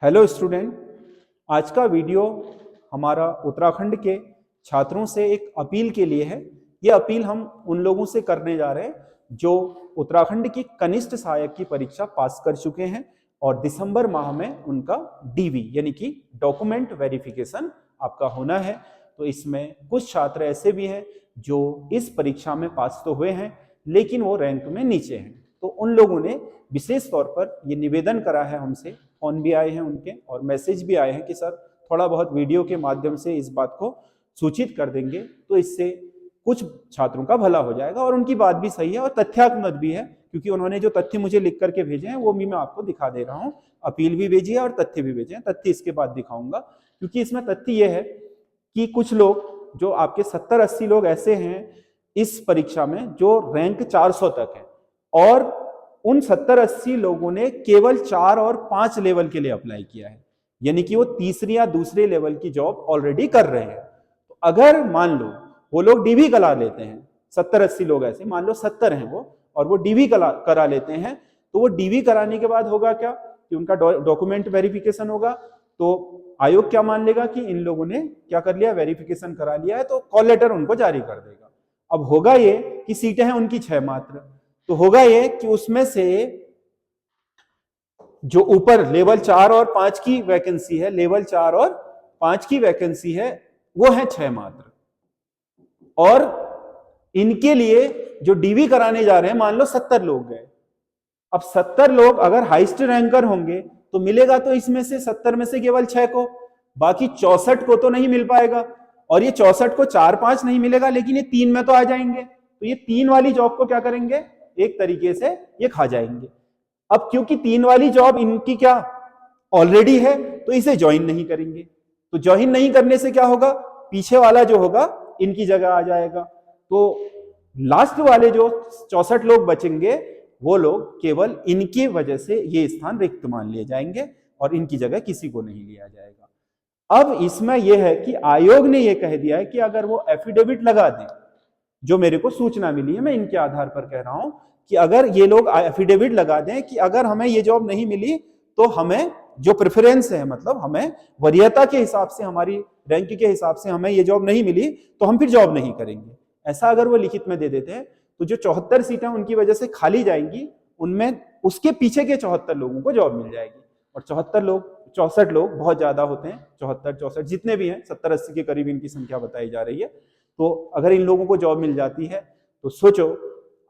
Hello student. आज का video हमारा उत्तराखंड के छात्रों से एक अपील के लिए है। ये अपील हम उन लोगों से करने जा रहे हैं जो उत्तराखंड की कनिष्ठ सहायक की परीक्षा पास कर चुके हैं और दिसंबर माह में उनका डीवी यानी कि डॉक्यूमेंट वेरिफिकेशन आपका होना है। तो इसमें कुछ छात्र ऐसे भी हैं जो इस परीक्षा में पास तो हुए हैं लेकिन वो रैंक में नीचे हैं। तो उन लोगों ने विशेष तौर पर ये निवेदन करा है हमसे, फोन भी आए हैं उनके और मैसेज भी आए हैं कि सर थोड़ा बहुत वीडियो के माध्यम से इस बात को सूचित कर देंगे तो इससे कुछ छात्रों का भला हो जाएगा। और उनकी बात भी सही है और तथ्यात्मक भी है, क्योंकि उन्होंने जो तथ्य मुझे लिख करके भेजे हैं वो भी मैं आपको दिखा दे रहा हूं। अपील भी भेजी है और तथ्य भी भेजे हैं। तथ्य इसके बाद दिखाऊंगा, क्योंकि इसमें तथ्य यह है कि कुछ लोग जो आपके 70-80 लोग ऐसे हैं इस परीक्षा में जो रैंक 400 तक है, और उन 70-80 लोगों ने केवल 4 और 5 लेवल के लिए अप्लाई किया है, यानी कि वो तीसरी या दूसरे लेवल की जॉब ऑलरेडी कर रहे हैं। तो अगर मान लो वो लोग डीवी करा लेते हैं, 70-80 लोग ऐसे, मान लो 70 हैं वो, और वो डीवी करा लेते हैं, तो वो डीवी कराने के बाद होगा क्या कि उनका डॉक्यूमेंट वेरिफिकेशन होगा। तो आयोग क्या मान लेगा कि इन लोगों ने क्या कर लिया, वेरिफिकेशन करा लिया है, तो कॉल लेटर उनको जारी कर देगा। अब होगा ये कि सीटें हैं उनकी 6 मात्र, तो होगा ये कि उसमें से जो ऊपर लेवल 4 और 5 की वैकेंसी है, लेवल 4 और 5 की वैकेंसी है, वो है 6 मात्र। और इनके लिए जो डीवी कराने जा रहे हैं, मान लो 70 लोग गए। अब 70 लोग अगर हाईएस्ट रैंकर होंगे तो मिलेगा तो इसमें से 70 में से केवल 6 को, बाकी 64 को तो नहीं मिल पाएगा। और ये 64 को 4-5 नहीं मिलेगा, लेकिन ये 3 में तो आ जाएंगे। तो ये 3 वाली जॉब को क्या करेंगे, एक तरीके से ये खा जाएंगे। अब क्योंकि 3 वाली जॉब इनकी क्या ऑलरेडी है, तो इसे ज्वाइन नहीं करेंगे। तो ज्वाइन नहीं करने से क्या होगा, पीछे वाला जो होगा इनकी जगह आ जाएगा। तो लास्ट वाले जो 64 लोग बचेंगे वो लोग केवल इनकी वजह से ये स्थान रिक्त मान लिए जाएंगे और इनकी जगह किसी को नहीं लिया जाएगा। अब इसमें यह है कि आयोग ने यह कह दिया है कि अगर वो एफिडेविट लगा दें, जो मेरे को सूचना मिली है, मैं इनके आधार पर कह रहा हूं कि अगर ये लोग एफिडेविट लगा दें कि अगर हमें ये जॉब नहीं मिली तो हमें जो प्रेफरेंस है, मतलब हमें वरीयता के हिसाब से, हमारी रैंक के हिसाब से हमें ये जॉब नहीं मिली, तो हम फिर जॉब नहीं करेंगे, ऐसा अगर वो लिखित में दे देते हैं, तो जो 74 सीटें उनकी वजह से खाली जाएंगी, उनमें उसके पीछे के 74 लोगों को जॉब मिल जाएगी। और 64 लोग बहुत ज्यादा होते हैं, 74-64 जितने भी हैं, 70-80 के करीब इनकी संख्या बताई जा रही है। तो अगर इन लोगों को जॉब मिल जाती है तो सोचो,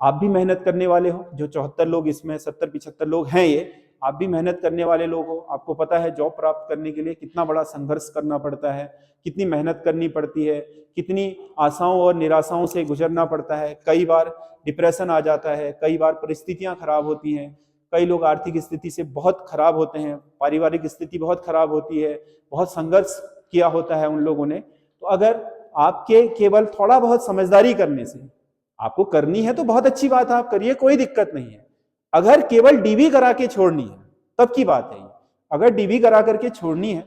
आप भी मेहनत करने वाले हो, जो 74 लोग इसमें 70-75 लोग हैं, ये आप भी मेहनत करने वाले लोग हो। आपको पता है जॉब प्राप्त करने के लिए कितना बड़ा संघर्ष करना पड़ता है, कितनी मेहनत करनी पड़ती है, कितनी आशाओं और निराशाओं से गुजरना पड़ता है। कई बार डिप्रेशन आ जाता है, कई बार परिस्थितियां खराब होती हैं, कई लोग आर्थिक स्थिति से बहुत खराब होते हैं, पारिवारिक स्थिति बहुत खराब होती है, बहुत संघर्ष किया होता है उन लोगों ने। तो अगर आपके केवल थोड़ा बहुत समझदारी करने से, आपको करनी है तो बहुत अच्छी बात है, आप करिए, कोई दिक्कत नहीं है। अगर केवल डीवी करा के छोड़नी है तब की बात है। अगर डीवी करा करके छोड़नी है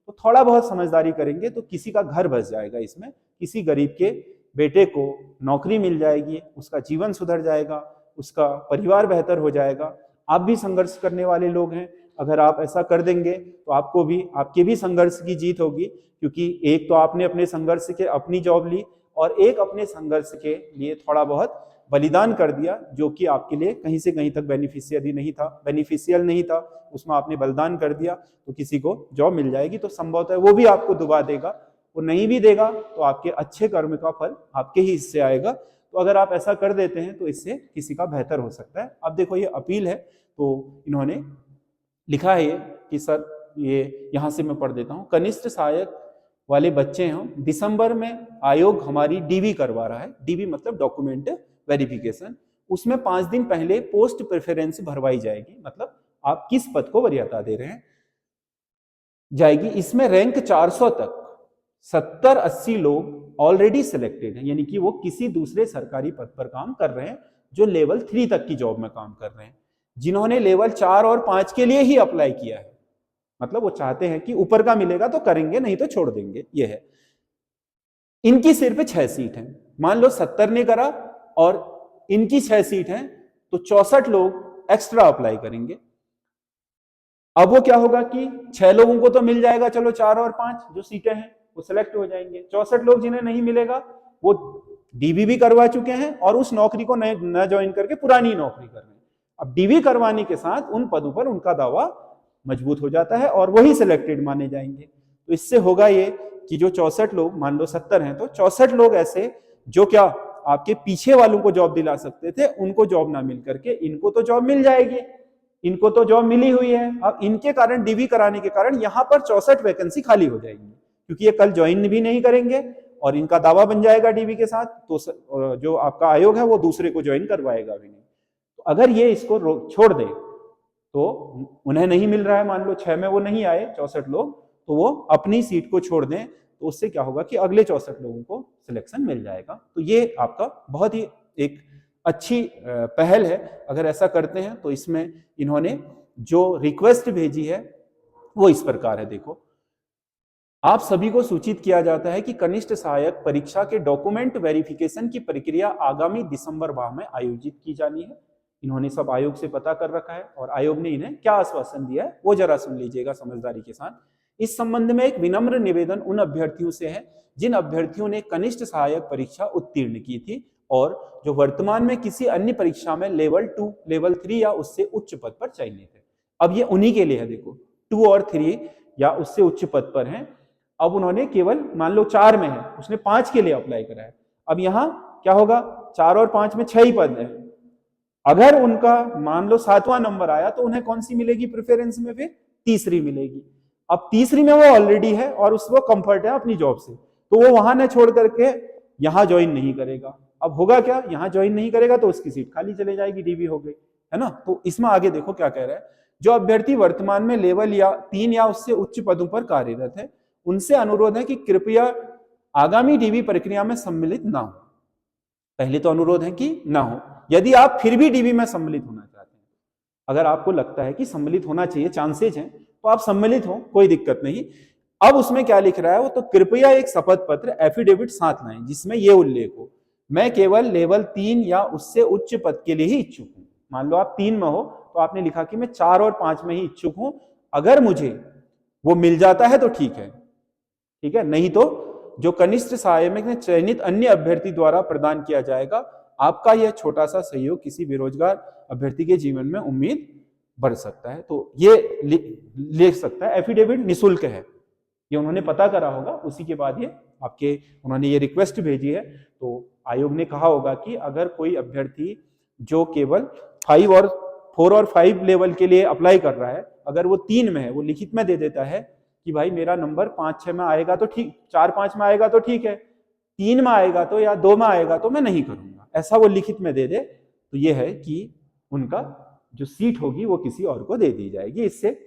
तो थोड़ा बहुत समझदारी करेंगे तो किसी का घर बस जाएगा, इसमें किसी गरीब के बेटे को नौकरी मिल जाएगी, उसका जीवन सुधर जाएगा, उसका परिवार बेहतर हो जाएगा। आप भी संघर्ष करने वाले लोग हैं, अगर आप ऐसा कर देंगे तो आपको भी, आपके भी संघर्ष की जीत होगी, क्योंकि एक तो आपने अपने संघर्ष के अपनी जॉब ली और एक अपने संघर्ष के लिए थोड़ा बहुत बलिदान कर दिया, जो कि आपके लिए कहीं से कहीं तक बेनिफिशियल नहीं था, उसमें आपने बलिदान कर दिया। तो किसी को जॉब मिल जाएगी तो संभवतः वो भी आपको दुबा देगा, वो नहीं भी देगा तो आपके अच्छे कर्म का फल आपके ही हिस्से आएगा। तो अगर आप ऐसा कर देते हैं तो इससे किसी का बेहतर हो सकता है। अब देखो, ये अपील है, तो इन्होंने लिखा है ये कि सर, ये यहां से मैं पढ़ देता हूं। कनिष्ठ सहायक वाले बच्चे हम, दिसंबर में आयोग हमारी डीवी करवा रहा है, डीवी मतलब डॉक्यूमेंट वेरिफिकेशन। उसमें 5 दिन पहले पोस्ट प्रेफरेंस भरवाई जाएगी, मतलब आप किस पद को वरीयता दे रहे हैं जाएगी। इसमें रैंक 400 तक 70-80 लोग ऑलरेडी सिलेक्टेड हैं, यानी कि वो किसी दूसरे सरकारी पद पर काम कर रहे हैं, जो लेवल 3 तक की जॉब में काम कर रहे हैं। जिन्होंने लेवल 4 और 5 के लिए ही अप्लाई किया है, मतलब वो चाहते हैं कि ऊपर का मिलेगा तो करेंगे, नहीं तो छोड़ देंगे, ये है। इनकी सिर्फ 6 सीट है, मान लो 70 ने करा और इनकी 6 सीट है, तो 64 लोग एक्स्ट्रा अप्लाई करेंगे। अब वो क्या होगा कि 6 लोगों को तो मिल जाएगा, चलो 4 और 5 जो सीटें हैं वो सिलेक्ट हो जाएंगे। 64 लोग जिन्हें नहीं मिलेगा वो डीबी भी करवा चुके हैं और उस नौकरी को न ज्वाइन करके पुरानी नौकरी कर रहे हैं। अब डीबी करवाने के साथ उन पदों पर उनका दावा मजबूत हो जाता है और वही सिलेक्टेड माने जाएंगे। तो इससे होगा ये कि जो 64 लोग, मान लो 70 हैं, तो 64 लोग ऐसे जो क्या आपके पीछे वालों को जॉब दिला सकते थे, उनको जॉब ना मिल करके इनको तो जॉब मिल जाएगी, इनको तो जॉब मिली हुई है। अब इनके कारण, डीबी कराने के कारण यहां पर 64 वैकेंसी खाली हो जाएगी, क्योंकि ये कल ज्वाइन भी नहीं करेंगे और इनका दावा बन जाएगा डीबी के साथ, तो जो आपका आयोग है वो दूसरे को ज्वाइन करवाएगा भी नहीं। तो अगर ये इसको छोड़ दे तो उन्हें नहीं मिल रहा है, मान लो 6 में वो नहीं आए 64 लोग, तो वो अपनी सीट को छोड़ दें, तो उससे क्या होगा कि अगले 64 लोगों को सिलेक्शन मिल जाएगा। तो ये आपका बहुत ही एक अच्छी पहल है अगर ऐसा करते हैं। तो इसमें इन्होंने जो रिक्वेस्ट भेजी है वो इस प्रकार है, देखो, आप सभी को सूचित किया जाता है कि कनिष्ठ सहायक परीक्षा के डॉक्यूमेंट वेरिफिकेशन की प्रक्रिया आगामी दिसंबर माह में आयोजित की जानी है। इन्होंने सब आयोग से पता कर रखा है और आयोग ने इन्हें क्या आश्वासन दिया है वो जरा सुन लीजिएगा समझदारी के साथ। इस संबंध में एक विनम्र निवेदन उन अभ्यर्थियों से है जिन अभ्यर्थियों ने कनिष्ठ सहायक परीक्षा उत्तीर्ण की थी और जो वर्तमान में किसी अन्य परीक्षा में लेवल 2, लेवल 3 या उससे उच्च पद पर चयनित है। अब ये उन्हीं के लिए है, देखो 2 और 3 या उससे उच्च पद पर हैं। अब उन्होंने केवल, मान लो 4 में है, उसने 5 के लिए अप्लाई करा है। अब यहां क्या होगा, 4 और 5 में 6 ही पद है। अगर उनका मान लो 7वां नंबर आया तो उन्हें कौन सी मिलेगी प्रेफरेंस में, फिर तीसरी मिलेगी। अब तीसरी में वो ऑलरेडी है और उसको कंफर्ट है अपनी जॉब से, तो वो वहां न छोड़ करके यहां ज्वाइन नहीं करेगा। अब होगा क्या, यहां ज्वाइन नहीं करेगा तो उसकी सीट खाली चले जाएगी, डीबी हो गई, है ना। तो इसमें आगे देखो क्या कह रहा है, जो अभ्यर्थी वर्तमान में लेवल 3 या उससे उच्च पदों पर कार्यरत है उनसे अनुरोध है कि कृपया आगामी डीबी प्रक्रिया में सम्मिलित ना हो। पहले तो अनुरोध है कि ना हो। यदि आप फिर भी डीबी में सम्मिलित होना चाहते हैं, अगर आपको लगता है कि सम्मिलित होना चाहिए, चांसेज हैं, तो आप सम्मिलित हो, कोई दिक्कत नहीं। अब उसमें क्या लिख रहा है वो, तो कृपया एक शपथ पत्र एफिडेविट साथ लाएं जिसमें यह उल्लेख हो, मैं केवल लेवल 3 या उससे उच्च पद के लिए ही इच्छुक हूं। मान लो आप 3 में हो तो आपने लिखा कि मैं 4 और 5 में ही इच्छुक हूं, अगर मुझे वो मिल जाता है तो ठीक है, ठीक है, नहीं तो जो कनिष्ठ सहायक में चयनित अन्य अभ्यर्थी द्वारा प्रदान किया जाएगा। आपका यह छोटा सा सहयोग किसी बेरोजगार अभ्यर्थी के जीवन में उम्मीद बढ़ सकता है। तो ये लिख सकता है, एफिडेविट निःशुल्क है, ये उन्होंने पता करा होगा, उसी के बाद ये आपके उन्होंने ये रिक्वेस्ट भेजी है। तो आयोग ने कहा होगा कि अगर कोई अभ्यर्थी जो केवल 4 और 5 लेवल के लिए अप्लाई कर रहा है, अगर वो 3 में है, वो लिखित में दे देता है कि भाई मेरा नंबर 5-6 में आएगा तो ठीक, 4-5 में आएगा तो ठीक है, 3 में आएगा तो या 2 में आएगा तो मैं नहीं करूंगा, ऐसा वो लिखित में दे दे, तो ये है कि उनका जो सीट होगी वो किसी और को दे दी जाएगी। इससे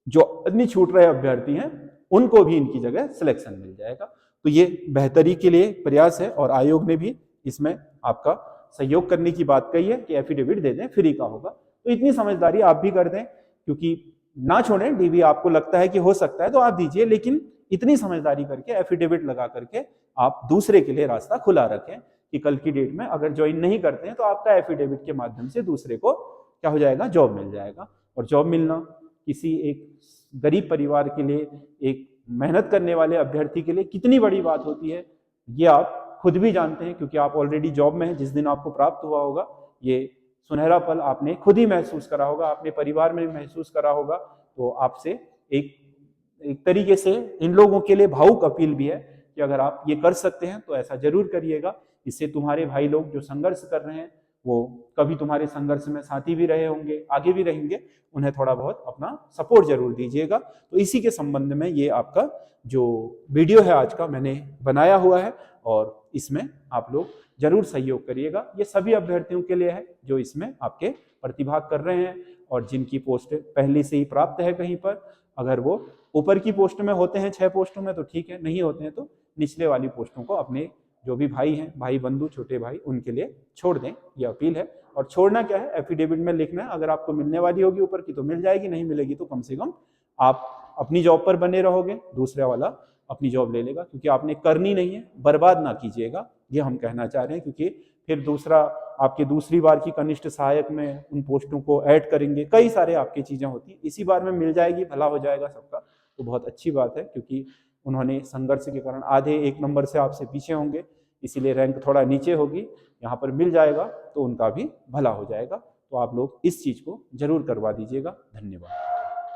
जो अन्य छूट रहे अभ्यर्थी हैं उनको भी इनकी जगह सिलेक्शन मिल जाएगा। तो ये बेहतरी के लिए प्रयास है और आयोग ने भी इसमें आपका सहयोग करने की बात कही है कि एफिडेविट दे दें, फ्री का होगा। तो इतनी समझदारी आप भी कर दें, क्योंकि ना छोड़ें डीबी, आपको लगता है कि हो सकता है तो आप दीजिए, लेकिन इतनी समझदारी करके एफिडेविट लगा करके आप दूसरे के लिए रास्ता खुला रखें कि कल की डेट में अगर ज्वाइन नहीं करते हैं तो आपका एफिडेविट के माध्यम से दूसरे को क्या हो जाएगा, जॉब मिल जाएगा। और जॉब मिलना किसी एक गरीब परिवार के लिए, एक मेहनत करने वाले अभ्यर्थी के लिए कितनी बड़ी बात होती है, ये आप खुद भी जानते हैं, क्योंकि आप ऑलरेडी जॉब में हैं। जिस दिन आपको प्राप्त हुआ होगा ये सुनहरा पल आपने खुद ही महसूस करा होगा, अपने परिवार में महसूस करा होगा। तो आपसे एक तरीके से इन लोगों के लिए भावुक अपील भी है कि अगर आप ये कर सकते हैं तो ऐसा जरूर करिएगा। इससे तुम्हारे भाई लोग जो संघर्ष कर रहे हैं, वो कभी तुम्हारे संघर्ष में साथी भी रहे होंगे, आगे भी रहेंगे, उन्हें थोड़ा बहुत अपना सपोर्ट जरूर दीजिएगा। तो इसी के संबंध में ये आपका जो वीडियो है आज का मैंने बनाया हुआ है और इसमें आप लोग जरूर सहयोग करिएगा। ये सभी अभ्यर्थियों के लिए है जो इसमें आपके प्रतिभाग कर रहे हैं और जिनकी पोस्ट पहले से ही प्राप्त है कहीं पर। अगर वो ऊपर की पोस्ट में होते हैं 6 पोस्टों में तो ठीक है, नहीं होते हैं तो निचले वाली पोस्टों को अपने जो भी भाई हैं, भाई बंधु, छोटे भाई, उनके लिए छोड़ दें, ये अपील है। और छोड़ना क्या है, एफिडेविट में लिखना है, अगर आपको मिलने वाली होगी ऊपर की तो मिल जाएगी, नहीं मिलेगी तो कम से कम आप अपनी जॉब पर बने रहोगे, दूसरा वाला अपनी जॉब ले लेगा, क्योंकि आपने करनी नहीं है, बर्बाद ना कीजिएगा, ये हम कहना चाह रहे हैं। क्योंकि फिर दूसरा आपके दूसरी बार की कनिष्ठ सहायक में उन पोस्टों को ऐड करेंगे, कई सारे आपकी चीजें होती हैं, इसी बार में मिल जाएगी, भला हो जाएगा सबका, तो बहुत अच्छी बात है। क्योंकि उन्होंने संघर्ष के कारण आधे 1 नंबर से आपसे पीछे होंगे, इसीलिए रैंक थोड़ा नीचे होगी, यहाँ पर मिल जाएगा तो उनका भी भला हो जाएगा। तो आप लोग इस चीज को जरूर करवा दीजिएगा। धन्यवाद।